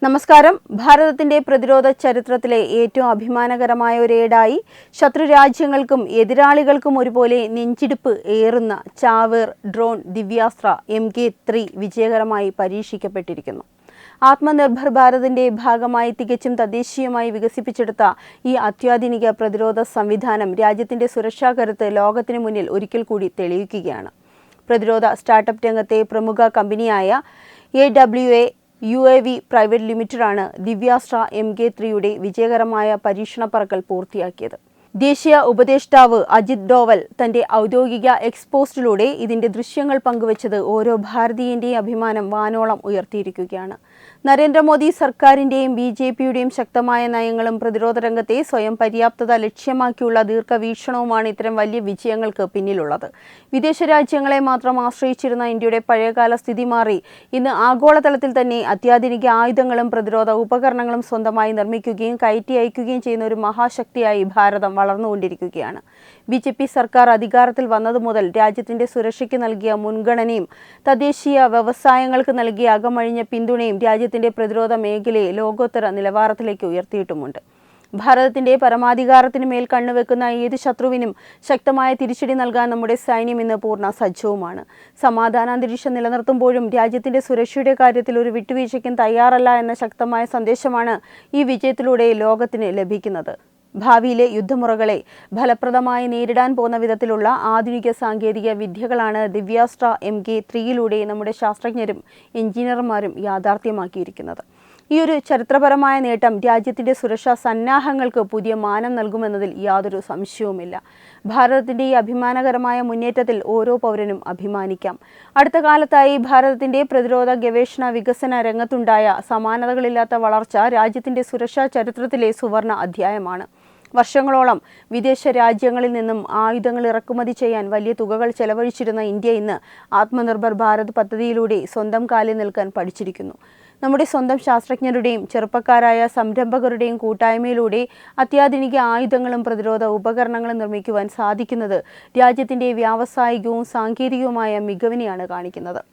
നമസ്കാരം. ഭാരതത്തിന്റെ പ്രതിരോധ ചരിത്രത്തിലെ ഏറ്റവും അഭിമാനകരമായ ഒരു ഏടായി ശത്രുരാജ്യങ്ങൾക്കും എതിരാളികൾക്കും ഒരുപോലെ നെഞ്ചിടിപ്പ് ഏറുന്ന ചാവേർ ഡ്രോൺ ദിവ്യാസ്ത്ര MK3 വിജയകരമായി പരീക്ഷിക്കപ്പെട്ടിരിക്കുന്നു. ആത്മനിർഭർ ഭാരതിന്റെ ഭാഗമായി തികച്ചും തദ്ദേശീയമായി വികസിപ്പിച്ചെടുത്ത ഈ അത്യാധുനിക പ്രതിരോധ സംവിധാനം രാജ്യത്തിന്റെ സുരക്ഷാ കരുത്ത് ലോകത്തിനു മുന്നിൽ ഒരിക്കൽ കൂടി തെളിയിക്കുകയാണ്. പ്രതിരോധ സ്റ്റാർട്ടപ്പ് രംഗത്തെ പ്രമുഖ കമ്പനിയായ AWA UAV പ്രൈവറ്റ് ലിമിറ്റഡാണ് ദിവ്യാസ്ത്ര MK3യുടെ വിജയകരമായ പരീക്ഷണ പറക്കൽ പൂർത്തിയാക്കിയത്. ദേശീയ ഉപദേഷ്ടാവ് അജിത് ഡോവൽ തന്റെ ഔദ്യോഗിക എക്സ്പോസ്റ്റിലൂടെ ഇതിന്റെ ദൃശ്യങ്ങൾ പങ്കുവച്ചത് ഓരോ ഭാരതീയന്റെയും അഭിമാനം വാനോളം ഉയർത്തിയിരിക്കുകയാണ്. നരേന്ദ്രമോദി സർക്കാരിന്റെയും BJPയുടെയും ശക്തമായ നയങ്ങളും പ്രതിരോധ രംഗത്തെ സ്വയം പര്യാപ്തത ലക്ഷ്യമാക്കിയുള്ള ദീർഘവീക്ഷണവുമാണ് ഇത്തരം വലിയ വിജയങ്ങൾക്ക് പിന്നിലുള്ളത്. വിദേശ രാജ്യങ്ങളെ മാത്രം ആശ്രയിച്ചിരുന്ന ഇന്ത്യയുടെ പഴയകാല സ്ഥിതി മാറി ഇന്ന് ആഗോളതലത്തിൽ തന്നെ അത്യാധുനിക ആയുധങ്ങളും പ്രതിരോധ ഉപകരണങ്ങളും സ്വന്തമായി നിർമ്മിക്കുകയും കയറ്റി അയക്കുകയും ചെയ്യുന്ന ഒരു മഹാശക്തിയായി ഭാരതം വളർന്നുകൊണ്ടിരിക്കുകയാണ്. BJP സർക്കാർ അധികാരത്തിൽ വന്നതു മുതൽ രാജ്യത്തിന്റെ സുരക്ഷയ്ക്ക് നൽകിയ മുൻഗണനയും തദ്ദേശീയ വ്യവസായങ്ങൾക്ക് നൽകിയ അകമഴിഞ്ഞ പിന്തുണയും രാജ്യത്തിന്റെ പ്രതിരോധ മേഖലയെ ലോകോത്തര നിലവാരത്തിലേക്ക് ഉയർത്തിയിട്ടുമുണ്ട്. ഭാരതത്തിന്റെ പരമാധികാരത്തിന് മേൽ കണ്ണുവെക്കുന്ന ഏത് ശത്രുവിനും ശക്തമായ തിരിച്ചടി നൽകാൻ നമ്മുടെ സൈന്യം ഇന്ന് പൂർണ്ണ സജ്ജവുമാണ്. സമാധാനാന്തരീക്ഷം നിലനിർത്തുമ്പോഴും രാജ്യത്തിന്റെ സുരക്ഷയുടെ കാര്യത്തിൽ ഒരു വിട്ടുവീഴ്ചയ്ക്കും തയ്യാറല്ല എന്ന ശക്തമായ സന്ദേശമാണ് ഈ വിജയത്തിലൂടെ ലോകത്തിന് ലഭിക്കുന്നത്. ഭാവിയിലെ യുദ്ധമുറകളെ ഫലപ്രദമായി നേരിടാൻ പോകുന്ന വിധത്തിലുള്ള ആധുനിക സാങ്കേതിക വിദ്യകളാണ് ദിവ്യാസ്ത്ര MK3യിലൂടെ നമ്മുടെ ശാസ്ത്രജ്ഞരും എഞ്ചിനീയർമാരും യാഥാർത്ഥ്യമാക്കിയിരിക്കുന്നത്. ഈ ഒരു ചരിത്രപരമായ നേട്ടം രാജ്യത്തിന്റെ സുരക്ഷാ സന്നാഹങ്ങൾക്ക് പുതിയ മാനം നൽകുമെന്നതിൽ യാതൊരു സംശയവുമില്ല. ഭാരതത്തിന്റെ ഈ അഭിമാനകരമായ മുന്നേറ്റത്തിൽ ഓരോ പൗരനും അഭിമാനിക്കാം. അടുത്ത കാലത്തായി ഭാരതത്തിന്റെ പ്രതിരോധ ഗവേഷണ വികസന രംഗത്തുണ്ടായ സമാനതകളില്ലാത്ത വളർച്ച രാജ്യത്തിന്റെ സുരക്ഷാ ചരിത്രത്തിലെ സുവർണ അധ്യായമാണ്. വർഷങ്ങളോളം വിദേശ രാജ്യങ്ങളിൽ നിന്നും ആയുധങ്ങൾ ഇറക്കുമതി ചെയ്യാൻ വലിയ തുകകൾ ചെലവഴിച്ചിരുന്ന ഇന്ത്യ ഇന്ന് ആത്മനിർഭർ ഭാരത് പദ്ധതിയിലൂടെ സ്വന്തം കാലിൽ നിൽക്കാൻ പഠിച്ചിരിക്കുന്നു. നമ്മുടെ സ്വന്തം ശാസ്ത്രജ്ഞരുടെയും ചെറുപ്പക്കാരായ സംരംഭകരുടെയും കൂട്ടായ്മയിലൂടെ അത്യാധുനിക ആയുധങ്ങളും പ്രതിരോധ ഉപകരണങ്ങളും നിർമ്മിക്കുവാൻ സാധിക്കുന്നത് രാജ്യത്തിന്റെ വ്യാവസായികവും സാങ്കേതികവുമായ മികവിനെയാണ് കാണിക്കുന്നത്.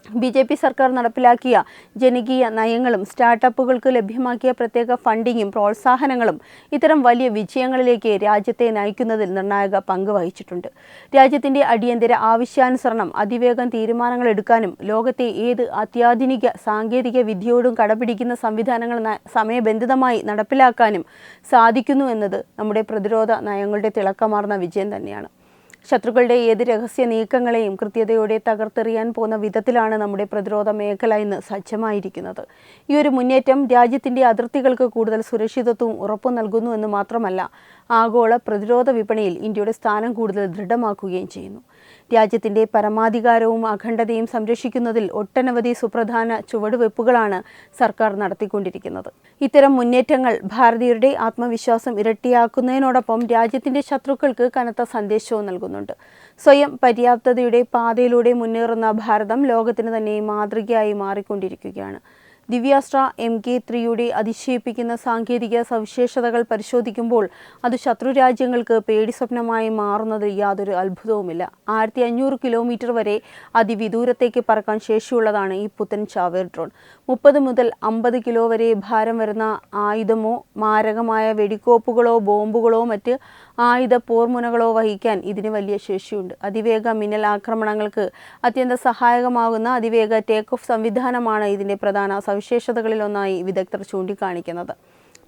BJP സർക്കാർ നടപ്പിലാക്കിയ ജനകീയ നയങ്ങളും സ്റ്റാർട്ടപ്പുകൾക്ക് ലഭ്യമാക്കിയ പ്രത്യേക ഫണ്ടിങ്ങും പ്രോത്സാഹനങ്ങളും ഇത്തരം വലിയ വിജയങ്ങളിലേക്ക് രാജ്യത്തെ നയിക്കുന്നതിൽ നിർണായക പങ്ക് വഹിച്ചിട്ടുണ്ട്. രാജ്യത്തിന്റെ അടിയന്തര ആവശ്യാനുസരണം അതിവേഗം തീരുമാനങ്ങൾ എടുക്കാനും ലോകത്തെ ഏത് അത്യാധുനിക സാങ്കേതിക വിദ്യയോടും കടപിടിക്കുന്ന സംവിധാനങ്ങൾ സമയബന്ധിതമായി നടപ്പിലാക്കാനും സാധിക്കുന്നു എന്നത് നമ്മുടെ പ്രതിരോധ നയങ്ങളുടെ തിളക്കമാർന്ന വിജയം തന്നെയാണ്. ശത്രുക്കളുടെ ഏത് രഹസ്യ നീക്കങ്ങളെയും കൃത്യതയോടെ തകർത്തെറിയാൻ പോകുന്ന വിധത്തിലാണ് നമ്മുടെ പ്രതിരോധ മേഖല ഇന്ന് സജ്ജമായിരിക്കുന്നത്. ഈ ഒരു മുന്നേറ്റം രാജ്യത്തിന്റെ അതിർത്തികൾക്ക് കൂടുതൽ സുരക്ഷിതത്വവും ഉറപ്പു നൽകുന്നു എന്ന് മാത്രമല്ല, ആഗോള പ്രതിരോധ വിപണിയിൽ ഇന്ത്യയുടെ സ്ഥാനം കൂടുതൽ ദൃഢമാക്കുകയും ചെയ്യുന്നു. രാജ്യത്തിന്റെ പരമാധികാരവും അഖണ്ഡതയും സംരക്ഷിക്കുന്നതിൽ ഒട്ടനവധി സുപ്രധാന ചുവടുവെപ്പുകളാണ് സർക്കാർ നടത്തിക്കൊണ്ടിരിക്കുന്നത്. ഇത്തരം മുന്നേറ്റങ്ങൾ ഭാരതീയരുടെ ആത്മവിശ്വാസം ഇരട്ടിയാക്കുന്നതിനോടൊപ്പം രാജ്യത്തിന്റെ ശത്രുക്കൾക്ക് കനത്ത സന്ദേശവും നൽകുന്നുണ്ട്. സ്വയം പര്യാപ്തതയുടെ പാതയിലൂടെ മുന്നേറുന്ന ഭാരതം ലോകത്തിന് തന്നെ മാതൃകയായി മാറിക്കൊണ്ടിരിക്കുകയാണ്. ദിവ്യാസ്ത്ര MK3യുടെ അതിശയിപ്പിക്കുന്ന സാങ്കേതിക സവിശേഷതകൾ പരിശോധിക്കുമ്പോൾ അത് ശത്രുരാജ്യങ്ങൾക്ക് പേടിസ്വപ്നമായി മാറുന്നതിൽ യാതൊരു അത്ഭുതവുമില്ല. 1500 കിലോമീറ്റർ വരെ അതിവിദൂരത്തേക്ക് പറക്കാൻ ശേഷിയുള്ളതാണ് ഈ പുത്തൻ ചാവേർ ഡ്രോൺ. 30 മുതൽ 50 കിലോ വരെ ഭാരം വരുന്ന ആയുധമോ മാരകമായ വെടിക്കോപ്പുകളോ ബോംബുകളോ മറ്റ് ആയുധ പോർമുനകളോ വഹിക്കാൻ ഇതിന് വലിയ ശേഷിയുണ്ട്. അതിവേഗ മിന്നൽ ആക്രമണങ്ങൾക്ക് അത്യന്തം സഹായകമാകുന്ന അതിവേഗ ടേക്ക് ഓഫ് സംവിധാനമാണ് ഇതിൻ്റെ പ്രധാന സവിശേഷതകളിലൊന്നായി വിദഗ്ധർ ചൂണ്ടിക്കാണിക്കുന്നത്.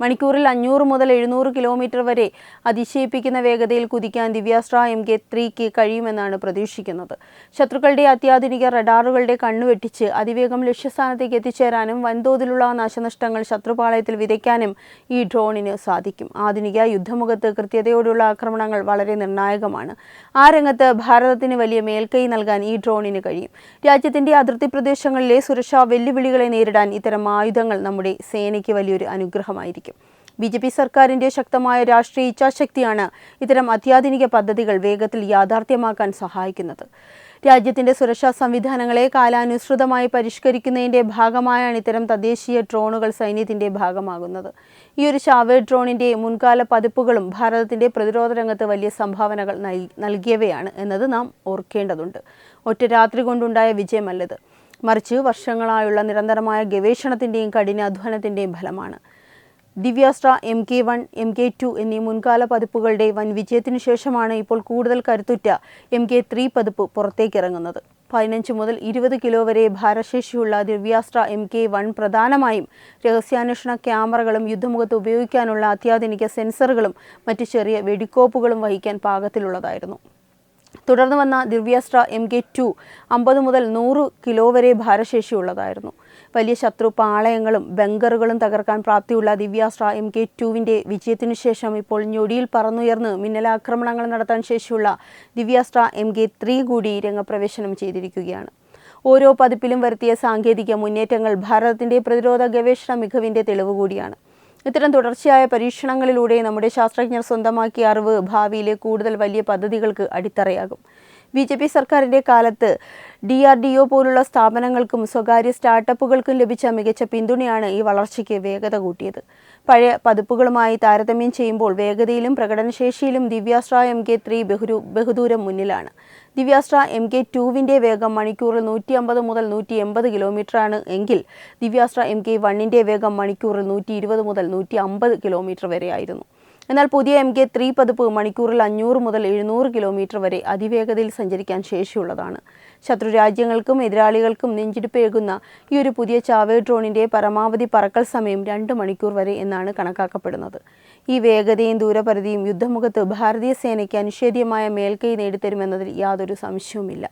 മണിക്കൂറിൽ 500 മുതൽ 700 കിലോമീറ്റർ വരെ അതിശയിപ്പിക്കുന്ന വേഗതയിൽ കുതിക്കാൻ ദിവ്യാസ്ത്ര MK3ക്ക് കഴിയുമെന്നാണ് പ്രതീക്ഷിക്കുന്നത്. ശത്രുക്കളുടെ അത്യാധുനിക റഡാറുകളുടെ കണ്ണുവെട്ടിച്ച് അതിവേഗം ലക്ഷ്യസ്ഥാനത്തേക്ക് എത്തിച്ചേരാനും വൻതോതിലുള്ള നാശനഷ്ടങ്ങൾ ശത്രുപാളയത്തിൽ വിതയ്ക്കാനും ഈ ഡ്രോണിന് സാധിക്കും. ആധുനിക യുദ്ധമുഖത്ത് കൃത്യതയോടുള്ള ആക്രമണങ്ങൾ വളരെ നിർണായകമാണ്. ആ രംഗത്ത് ഭാരതത്തിന് വലിയ മേൽക്കൈ നൽകാൻ ഈ ഡ്രോണിന് കഴിയും. രാജ്യത്തിന്റെ അതിർത്തി പ്രദേശങ്ങളിലെ സുരക്ഷാ വെല്ലുവിളികളെ നേരിടാൻ ഇത്തരം ആയുധങ്ങൾ നമ്മുടെ സേനയ്ക്ക് വലിയൊരു അനുഗ്രഹമായിരിക്കും. BJP സർക്കാരിന്റെ ശക്തമായ രാഷ്ട്രീയ ഇച്ഛാശക്തിയാണ് ഇത്തരം അത്യാധുനിക പദ്ധതികൾ വേഗത്തിൽ യാഥാർത്ഥ്യമാക്കാൻ സഹായിക്കുന്നത്. രാജ്യത്തിന്റെ സുരക്ഷാ സംവിധാനങ്ങളെ കാലാനുസൃതമായി പരിഷ്കരിക്കുന്നതിന്റെ ഭാഗമായാണ് ഇത്തരം തദ്ദേശീയ ഡ്രോണുകൾ സൈന്യത്തിന്റെ ഭാഗമാകുന്നത്. ഈ ഒരു ചാവേർ ഡ്രോണിന്റെ മുൻകാല പതിപ്പുകളും ഭാരതത്തിന്റെ പ്രതിരോധ രംഗത്ത് വലിയ സംഭാവനകൾ നൽകിയവയാണ് എന്നത് നാം ഓർക്കേണ്ടതുണ്ട്. ഒറ്റ രാത്രി കൊണ്ടുണ്ടായ വിജയമല്ലത്. മറിച്ച് വർഷങ്ങളായുള്ള നിരന്തരമായ ഗവേഷണത്തിൻ്റെയും കഠിനാധ്വാനത്തിൻ്റെയും ഫലമാണ്. ദിവ്യാസ്ത്ര MK1, MK2 എന്നീ മുൻകാല പതിപ്പുകളുടെ വൻ വിജയത്തിനു ശേഷമാണ് ഇപ്പോൾ കൂടുതൽ കരുത്തുറ്റ MK3 പതിപ്പ് പുറത്തേക്കിറങ്ങുന്നത്. 15 മുതൽ 20 കിലോ വരെ ഭാരശേഷിയുള്ള ദിവ്യാസ്ത്ര MK1 പ്രധാനമായും രഹസ്യാന്വേഷണ ക്യാമറകളും യുദ്ധമുഖത്ത് ഉപയോഗിക്കാനുള്ള അത്യാധുനിക സെൻസറുകളും മറ്റ് ചെറിയ വെടിക്കോപ്പുകളും വഹിക്കാൻ പാകത്തിലുള്ളതായിരുന്നു. തുടർന്ന് വന്ന ദിവ്യാസ്ത്ര MK2 50 മുതൽ 100 കിലോ വരെ ഭാരശേഷിയുള്ളതായിരുന്നു. വലിയ ശത്രു പാളയങ്ങളും ബങ്കറുകളും തകർക്കാൻ പ്രാപ്തിയുള്ള ദിവ്യാസ്ത്ര MK2വിൻ്റെ വിജയത്തിനു ശേഷം ഇപ്പോൾ ഞൊടിയിൽ പറന്നുയർന്ന് മിന്നലാക്രമണങ്ങൾ നടത്താൻ ശേഷിയുള്ള ദിവ്യാസ്ത്ര MK3 കൂടി രംഗപ്രവേശനം ചെയ്തിരിക്കുകയാണ്. ഓരോ പതിപ്പിലും വരുത്തിയ സാങ്കേതിക മുന്നേറ്റങ്ങൾ ഭാരതത്തിൻ്റെ പ്രതിരോധ ഗവേഷണ മികവിൻ്റെ തെളിവ് കൂടിയാണ്. ഇത്തരം തുടർച്ചയായ പരീക്ഷണങ്ങളിലൂടെ നമ്മുടെ ശാസ്ത്രജ്ഞർ സ്വന്തമാക്കിയ അറിവ് ഭാവിയിലെ കൂടുതൽ വലിയ പദ്ധതികൾക്ക് അടിത്തറയാകും. BJP സർക്കാരിൻ്റെ കാലത്ത് DRDO പോലുള്ള സ്ഥാപനങ്ങൾക്കും സ്വകാര്യ സ്റ്റാർട്ടപ്പുകൾക്കും ലഭിച്ച മികച്ച പിന്തുണയാണ് ഈ വളർച്ചയ്ക്ക് വേഗത കൂട്ടിയത്. പഴയ പതിപ്പുകളുമായി താരതമ്യം ചെയ്യുമ്പോൾ വേഗതയിലും പ്രകടനശേഷിയിലും ദിവ്യാസ്ത്ര MK3 ബഹുദൂരം മുന്നിലാണ്. ദിവ്യാസ്ത്ര MK2വിൻ്റെ വേഗം മണിക്കൂറിൽ 150 മുതൽ 180 കിലോമീറ്ററാണ് എങ്കിൽ ദിവ്യാസ്ത്ര MK1ൻ്റെ വേഗം മണിക്കൂറിൽ 120 മുതൽ 150 കിലോമീറ്റർ വരെയായിരുന്നു. എന്നാൽ പുതിയ MK3 പതിപ്പ് മണിക്കൂറിൽ 500 മുതൽ 700 കിലോമീറ്റർ വരെ അതിവേഗതയിൽ സഞ്ചരിക്കാൻ ശേഷിയുള്ളതാണ്. ശത്രു രാജ്യങ്ങൾക്കും എതിരാളികൾക്കും നെഞ്ചിടിപ്പേകുന്ന ഈ ഒരു പുതിയ ചാവേർ ഡ്രോണിൻ്റെ പരമാവധി പറക്കൽ സമയം 2 മണിക്കൂർ വരെ എന്നാണ് കണക്കാക്കപ്പെടുന്നത്. ഈ വേഗതയും ദൂരപരിധിയും യുദ്ധമുഖത്ത് ഭാരതീയ സേനയ്ക്ക് അനിഷേധ്യമായ മേൽക്കൈ നേടിത്തരുമെന്നതിൽ യാതൊരു സംശയവുമില്ല.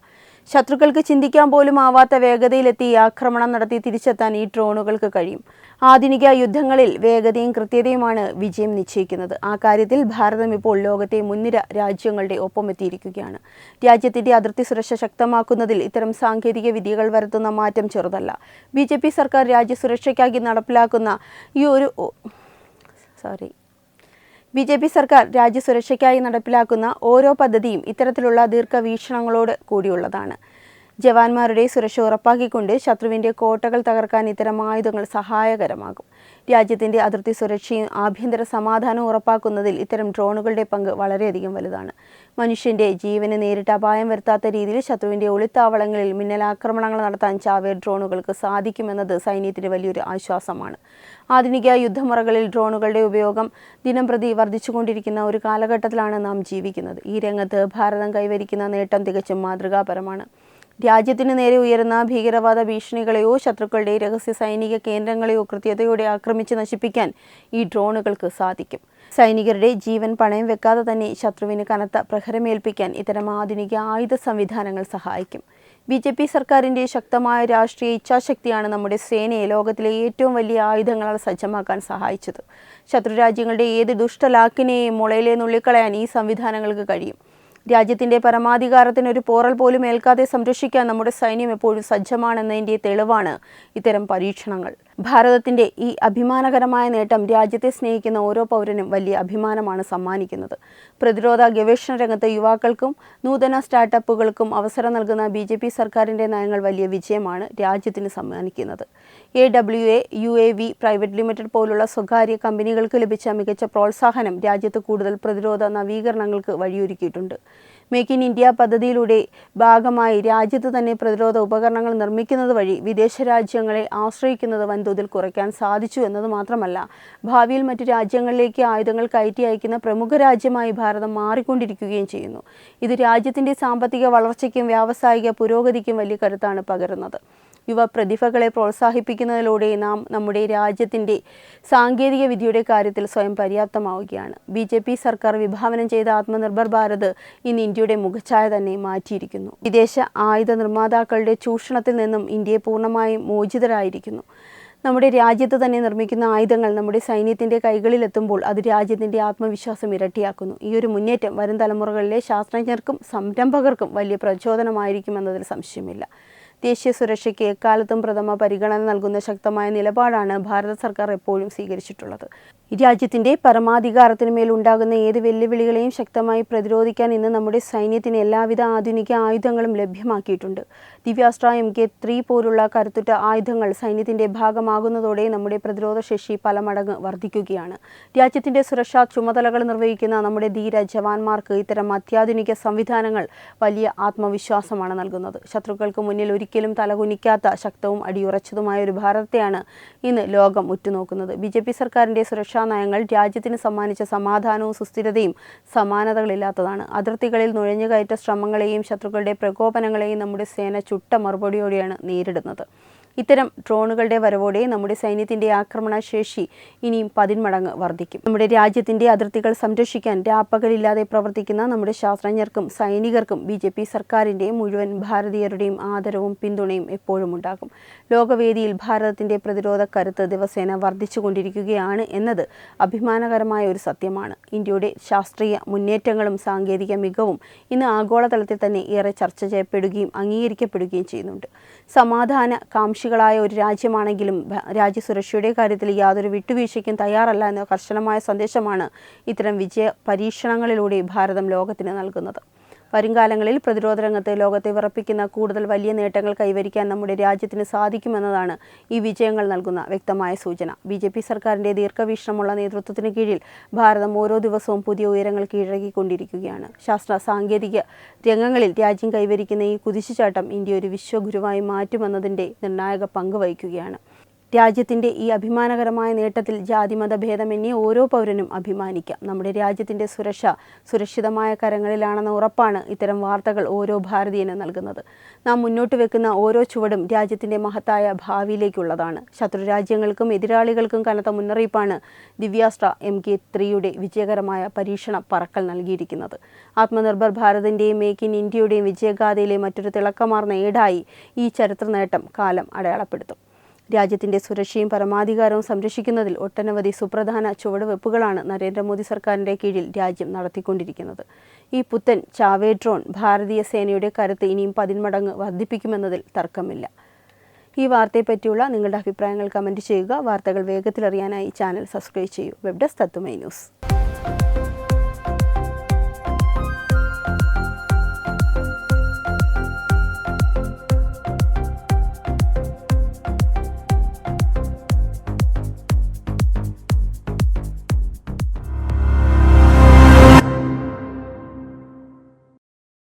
ശത്രുക്കൾക്ക് ചിന്തിക്കാൻ പോലും ആവാത്ത വേഗതയിലെത്തി ആക്രമണം നടത്തി തിരിച്ചെത്താൻ ഈ ഡ്രോണുകൾക്ക് കഴിയും. ആധുനിക യുദ്ധങ്ങളിൽ വേഗതയും കൃത്യതയുമാണ് വിജയം നിശ്ചയിക്കുന്നത്. ആ കാര്യത്തിൽ ഭാരതം ഇപ്പോൾ ലോകത്തെ മുൻനിര രാജ്യങ്ങളുടെ ഒപ്പമെത്തിയിരിക്കുകയാണ്. രാജ്യത്തിൻ്റെ അതിർത്തി സുരക്ഷ ശക്തമാക്കുന്നതിൽ ഇത്തരം സാങ്കേതിക വിദ്യകൾ വരുത്തുന്ന മാറ്റം ചെറുതല്ല. BJP സർക്കാർ രാജ്യസുരക്ഷയ്ക്കായി നടപ്പിലാക്കുന്ന ഓരോ പദ്ധതിയും ഇത്തരത്തിലുള്ള ദീർഘവീക്ഷണങ്ങളോട് കൂടിയുള്ളതാണ്. ജവാന്മാരുടെ സുരക്ഷ ഉറപ്പാക്കിക്കൊണ്ട് ശത്രുവിൻ്റെ കോട്ടകൾ തകർക്കാൻ ഇത്തരം ആയുധങ്ങൾ സഹായകരമാകും. രാജ്യത്തിൻ്റെ അതിർത്തി സുരക്ഷയും ആഭ്യന്തര സമാധാനവും ഉറപ്പാക്കുന്നതിൽ ഇത്തരം ഡ്രോണുകളുടെ പങ്ക് വളരെയധികം വലുതാണ്. മനുഷ്യൻ്റെ ജീവന് നേരിട്ട് അപായം വരുത്താത്ത രീതിയിൽ ശത്രുവിൻ്റെ ഒളിത്താവളങ്ങളിൽ മിന്നലാക്രമണങ്ങൾ നടത്താൻ ചാവേർ ഡ്രോണുകൾക്ക് സാധിക്കുമെന്നത് സൈന്യത്തിന് വലിയൊരു ആശ്വാസമാണ്. ആധുനിക യുദ്ധമുറകളിൽ ഡ്രോണുകളുടെ ഉപയോഗം ദിനംപ്രതി വർദ്ധിച്ചുകൊണ്ടിരിക്കുന്ന ഒരു കാലഘട്ടത്തിലാണ് നാം ജീവിക്കുന്നത്. ഈ രംഗത്ത് ഭാരതം കൈവരിക്കുന്ന നേട്ടം തികച്ചും മാതൃകാപരമാണ്. രാജ്യത്തിന് നേരെ ഉയരുന്ന ഭീകരവാദ ഭീഷണികളെയോ ശത്രുക്കളുടെ രഹസ്യ സൈനിക കേന്ദ്രങ്ങളെയോ കൃത്യതയോടെ ആക്രമിച്ച് നശിപ്പിക്കാൻ ഈ ഡ്രോണുകൾക്ക് സാധിക്കും. സൈനികരുടെ ജീവൻ പണയം വെക്കാതെ തന്നെ ശത്രുവിന് കനത്ത പ്രഹരമേൽപ്പിക്കാൻ ഇത്തരം ആധുനിക ആയുധ സംവിധാനങ്ങൾ സഹായിക്കും. BJP സർക്കാരിൻ്റെ ശക്തമായ രാഷ്ട്രീയ ഇച്ഛാശക്തിയാണ് നമ്മുടെ സേനയെ ലോകത്തിലെ ഏറ്റവും വലിയ ആയുധങ്ങളാൽ സജ്ജമാക്കാൻ സഹായിച്ചത്. ശത്രുരാജ്യങ്ങളുടെ ഏത് ദുഷ്ടലാക്കിനെയും മുളയിലെ നുള്ളിക്കളയാൻ ഈ സംവിധാനങ്ങൾക്ക് കഴിയും. രാജ്യത്തിൻ്റെ പരമാധികാരത്തിനൊരു പോറൽ പോലും ഏൽക്കാതെ സംരക്ഷിക്കാൻ നമ്മുടെ സൈന്യം എപ്പോഴും സജ്ജമാണെന്നതിൻ്റെ തെളിവാണ് ഇത്തരം പരീക്ഷണങ്ങൾ. ഭാരതത്തിൻ്റെ ഈ അഭിമാനകരമായ നേട്ടം രാജ്യത്തെ സ്നേഹിക്കുന്ന ഓരോ പൗരനും വലിയ അഭിമാനമാണ് സമ്മാനിക്കുന്നത്. പ്രതിരോധ ഗവേഷണ രംഗത്ത് യുവാക്കൾക്കും നൂതന സ്റ്റാർട്ടപ്പുകൾക്കും അവസരം നൽകുന്ന BJP സർക്കാരിൻ്റെ നയങ്ങൾ വലിയ വിജയമാണ് രാജ്യത്തിന് സമ്മാനിക്കുന്നത്. AWA, UAV പ്രൈവറ്റ് ലിമിറ്റഡ് പോലുള്ള സ്വകാര്യ കമ്പനികൾക്ക് ലഭിച്ച മികച്ച പ്രോത്സാഹനം രാജ്യത്ത് കൂടുതൽ പ്രതിരോധ നവീകരണങ്ങൾക്ക് വഴിയൊരുക്കിയിട്ടുണ്ട്. മേക്ക് ഇൻ ഇന്ത്യ പദ്ധതിയിലൂടെ ഭാഗമായി രാജ്യത്ത് തന്നെ പ്രതിരോധ ഉപകരണങ്ങൾ നിർമ്മിക്കുന്നത് വഴി വിദേശ രാജ്യങ്ങളെ ആശ്രയിക്കുന്നത് വൻതോതിൽ കുറയ്ക്കാൻ സാധിച്ചു എന്നത് മാത്രമല്ല, ഭാവിയിൽ മറ്റ് രാജ്യങ്ങളിലേക്ക് ആയുധങ്ങൾ കയറ്റി അയക്കുന്ന പ്രമുഖ രാജ്യമായി ഭാരതം മാറിക്കൊണ്ടിരിക്കുകയും ചെയ്യുന്നു. ഇത് രാജ്യത്തിൻ്റെ സാമ്പത്തിക വളർച്ചയ്ക്കും വ്യാവസായിക പുരോഗതിക്കും വലിയ കരുത്താണ് പകരുന്നത്. യുവ പ്രതിഭകളെ പ്രോത്സാഹിപ്പിക്കുന്നതിലൂടെ നാം നമ്മുടെ രാജ്യത്തിൻ്റെ സാങ്കേതിക വിദ്യയുടെ കാര്യത്തിൽ സ്വയം പര്യാപ്തമാവുകയാണ്. BJP സർക്കാർ വിഭാവനം ചെയ്ത ആത്മനിർഭർ ഭാരത് ഇന്ന് ഇന്ത്യയുടെ മുഖച്ഛായ തന്നെ മാറ്റിയിരിക്കുന്നു. വിദേശ ആയുധ നിർമ്മാതാക്കളുടെ ചൂഷണത്തിൽ നിന്നും ഇന്ത്യയെ പൂർണ്ണമായും മോചിതരായിരിക്കുന്നു. നമ്മുടെ രാജ്യത്ത് തന്നെ നിർമ്മിക്കുന്ന ആയുധങ്ങൾ നമ്മുടെ സൈന്യത്തിൻ്റെ കൈകളിലെത്തുമ്പോൾ അത് രാജ്യത്തിൻ്റെ ആത്മവിശ്വാസം ഇരട്ടിയാക്കുന്നു. ഈ ഒരു മുന്നേറ്റം വരും തലമുറകളിലെ ശാസ്ത്രജ്ഞർക്കും സംരംഭകർക്കും വലിയ പ്രചോദനമായിരിക്കുമെന്നതിൽ സംശയമില്ല. ദേശീയ സുരക്ഷയ്ക്ക് എക്കാലത്തും പ്രഥമ പരിഗണന നൽകുന്ന ശക്തമായ നിലപാടാണ് ഭാരത സർക്കാർ എപ്പോഴും സ്വീകരിച്ചിട്ടുള്ളത്. രാജ്യത്തിൻ്റെ പരമാധികാരത്തിനുമേൽ ഉണ്ടാകുന്ന ഏത് വെല്ലുവിളികളെയും ശക്തമായി പ്രതിരോധിക്കാൻ ഇന്ന് നമ്മുടെ സൈന്യത്തിന് എല്ലാവിധ ആധുനിക ആയുധങ്ങളും ലഭ്യമാക്കിയിട്ടുണ്ട്. ദിവ്യാസ്ത്ര MK3 പോലുള്ള കരുത്തുറ്റ ആയുധങ്ങൾ സൈന്യത്തിൻ്റെ ഭാഗമാകുന്നതോടെ നമ്മുടെ പ്രതിരോധ ശേഷി പല മടങ്ങ് വർദ്ധിക്കുകയാണ്. രാജ്യത്തിൻ്റെ സുരക്ഷാ ചുമതലകൾ നിർവഹിക്കുന്ന നമ്മുടെ ധീര ജവാന്മാർക്ക് ഇത്തരം അത്യാധുനിക സംവിധാനങ്ങൾ വലിയ ആത്മവിശ്വാസമാണ് നൽകുന്നത്. ശത്രുക്കൾക്ക് മുന്നിൽ ഒരിക്കലും തലകുനിക്കാത്ത ശക്തവും അടിയുറച്ചതുമായ ഒരു ഭാരതത്തെയാണ് ഇന്ന് ലോകം ഉറ്റുനോക്കുന്നത്. BJP സർക്കാരിൻ്റെ സുരക്ഷാ നയങ്ങൾ രാജ്യത്തിന് സമ്മാനിച്ച സമാധാനവും സുസ്ഥിരതയും സമാനതകളില്ലാത്തതാണ്. അതിർത്തികളിൽ നുഴഞ്ഞുകയറ്റ ശ്രമങ്ങളെയും ശത്രുക്കളുടെ പ്രകോപനങ്ങളെയും നമ്മുടെ സേന ചുട്ട മറുപടിയോടെയാണ് നേരിടുന്നത്. ഇത്തരം ഡ്രോണുകളുടെ വരവോടെ നമ്മുടെ സൈന്യത്തിൻ്റെ ആക്രമണശേഷി ഇനിയും 10 മടങ്ങ് വർദ്ധിക്കും. നമ്മുടെ രാജ്യത്തിൻ്റെ അതിർത്തികൾ സംരക്ഷിക്കാൻ രാപ്പകലില്ലാതെ പ്രവർത്തിക്കുന്ന നമ്മുടെ ശാസ്ത്രജ്ഞർക്കും സൈനികർക്കും BJP സർക്കാരിൻ്റെ മുഴുവൻ ഭാരതീയരുടെയും ആദരവും പിന്തുണയും എപ്പോഴും ഉണ്ടാകും. ലോകവേദിയിൽ ഭാരതത്തിൻ്റെ പ്രതിരോധ കരുത്ത് ദിവസേന വർദ്ധിച്ചുകൊണ്ടിരിക്കുകയാണ് എന്നത് അഭിമാനകരമായ ഒരു സത്യമാണ്. ഇന്ത്യയുടെ ശാസ്ത്രീയ മുന്നേറ്റങ്ങളും സാങ്കേതിക മികവും ഇന്ന് ആഗോളതലത്തിൽ തന്നെ ഏറെ ചർച്ച ചെയ്യപ്പെടുകയും അംഗീകരിക്കപ്പെടുകയും ചെയ്യുന്നുണ്ട്. സമാധാന കാംക്ഷികളായ ഒരു രാജ്യമാണെങ്കിലും രാജ്യസുരക്ഷയുടെ കാര്യത്തിൽ യാതൊരു വിട്ടുവീഴ്ചയ്ക്കും തയ്യാറല്ല എന്ന കർശനമായ സന്ദേശമാണ് ഇത്തരം വിജയ പരീക്ഷണങ്ങളിലൂടെ ഭാരതം ലോകത്തിന് നൽകുന്നത്. വരുംകാലങ്ങളിൽ പ്രതിരോധ രംഗത്ത് ലോകത്തെ വിറപ്പിക്കുന്ന കൂടുതൽ വലിയ നേട്ടങ്ങൾ കൈവരിക്കാൻ നമ്മുടെ രാജ്യത്തിന് സാധിക്കുമെന്നതാണ് ഈ വിജയങ്ങൾ നൽകുന്ന വ്യക്തമായ സൂചന. BJP സർക്കാരിൻ്റെ ദീർഘവീക്ഷണമുള്ള നേതൃത്വത്തിന് കീഴിൽ ഭാരതം ഓരോ ദിവസവും പുതിയ ഉയരങ്ങൾ കീഴടക്കിക്കൊണ്ടിരിക്കുകയാണ്. ശാസ്ത്ര സാങ്കേതിക രംഗങ്ങളിൽ രാജ്യം കൈവരിക്കുന്ന ഈ കുതിച്ചുചാട്ടം ഇന്ത്യ ഒരു വിശ്വഗുരുവായി മാറ്റുമെന്നതിൻ്റെ നിർണായക പങ്ക് വഹിക്കുകയാണ്. രാജ്യത്തിൻ്റെ ഈ അഭിമാനകരമായ നേട്ടത്തിൽ ജാതിമത ഭേദമന്യേ ഓരോ പൗരനും അഭിമാനിക്കാം. നമ്മുടെ രാജ്യത്തിൻ്റെ സുരക്ഷ സുരക്ഷിതമായ കരങ്ങളിലാണെന്ന ഉറപ്പാണ് ഇത്തരം വാർത്തകൾ ഓരോ ഭാരതീയനും നൽകുന്നത്. നാം മുന്നോട്ട് വെക്കുന്ന ഓരോ ചുവടും രാജ്യത്തിൻ്റെ മഹത്തായ ഭാവിയിലേക്കുള്ളതാണ്. ശത്രു രാജ്യങ്ങൾക്കും എതിരാളികൾക്കും കനത്ത മുന്നറിയിപ്പാണ് ദിവ്യാസ്ത്ര MK3യുടെ വിജയകരമായ പരീക്ഷണ പറക്കൽ നൽകിയിരിക്കുന്നത്. ആത്മനിർഭർ ഭാരതിൻ്റെയും മേക്ക് ഇൻ ഇന്ത്യയുടെയും വിജയഗാഥയിലെ മറ്റൊരു തിളക്കമാർന്ന ഏടായി ഈ ചരിത്ര നേട്ടം കാലം അടയാളപ്പെടുത്തും. രാജ്യത്തിൻ്റെ സുരക്ഷയും പരമാധികാരവും സംരക്ഷിക്കുന്നതിൽ ഒട്ടനവധി സുപ്രധാന ചുവടുവെപ്പുകളാണ് നരേന്ദ്രമോദി സർക്കാരിൻ്റെ കീഴിൽ രാജ്യം നടത്തിക്കൊണ്ടിരിക്കുന്നത്. ഈ പുത്തൻ ചാവേ ഡ്രോൺ ഭാരതീയ സേനയുടെ കരുത്ത് ഇനിയും 10 മടങ്ങ് വർദ്ധിപ്പിക്കുമെന്നതിൽ തർക്കമില്ല. ഈ വാർത്തയെപ്പറ്റിയുള്ള നിങ്ങളുടെ അഭിപ്രായങ്ങൾ കമൻറ്റ് ചെയ്യുക. വാർത്തകൾ വേഗത്തിലറിയാനായി ചാനൽ സബ്സ്ക്രൈബ് ചെയ്യൂ. വെബ് ഡെസ്ക് തത്തുമൈ ന്യൂസ്.